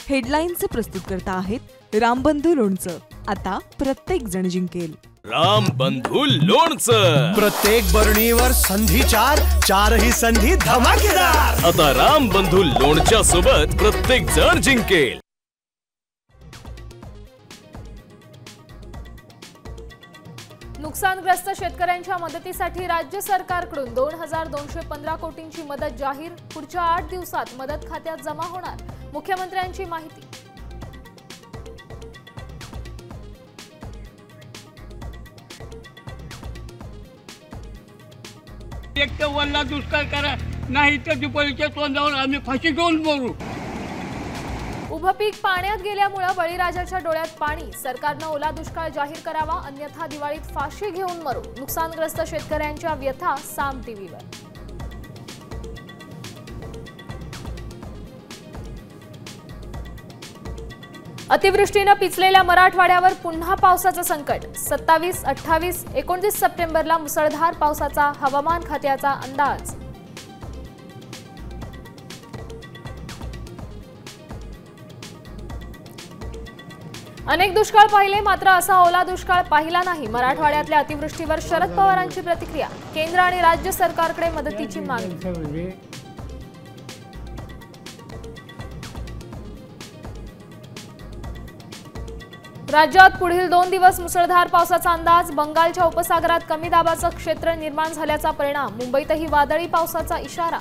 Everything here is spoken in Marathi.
हेडलाईनचे प्रस्तुत करता आहेत रामबंधू लोणचं। आता प्रत्येक जण जिंकेल। रामबंधू लोणचं। प्रत्येक बरणीवर संधी चार, चारही संधी धमाकेदार। आता रामबंधू लोणच्या सोबत प्रत्येक जण जिंकेल। नुकसानग्रस्त शेतकऱ्यांच्या मदतीसाठी राज्य सरकारकडून 2215 कोटींची मदत जाहीर। पुढच्या 8 दिवसात मदत खात्यात जमा होणार, मुख्यमंत्र्यांची माहिती। एक तर वल्ला दुष्काळ करा, नाही तर दिपोलीच्या तोंडावर आम्ही फाशी घेऊन मरू। उभं पीक पाण्यात गेल्यामुळे बळीराजाच्या डोळ्यात पाणी। सरकारनं ओला दुष्काळ जाहीर करावा, अन्यथा दिवाळीत फाशी घेऊन मरू। नुकसानग्रस्त शेतकऱ्यांच्या व्यथा साम टीव्हीवर। अतिवृष्टीनं पिचलेल्या मराठवाड्यावर पुन्हा पावसाचं संकट। 27, 28, 29 सप्टेंबरला मुसळधार पावसाचा हवामान खात्याचा अंदाज। अनेक दुष्काळ पाहिले, मात्र असा ओला दुष्काळ पाहिला नाही। मराठवाड्यातल्या अतिवृष्टीवर शरद पवारांची प्रतिक्रिया। केंद्र आणि राज्य सरकारकडे मदतीची मागणी। राज्यात पुढील 2 दिवस मुसळधार पावसाचा अंदाज। बंगालच्या उपसागरात कमी दाबाचं क्षेत्र निर्माण झाल्याचा परिणाम। मुंबईतही वादळी पावसाचा इशारा।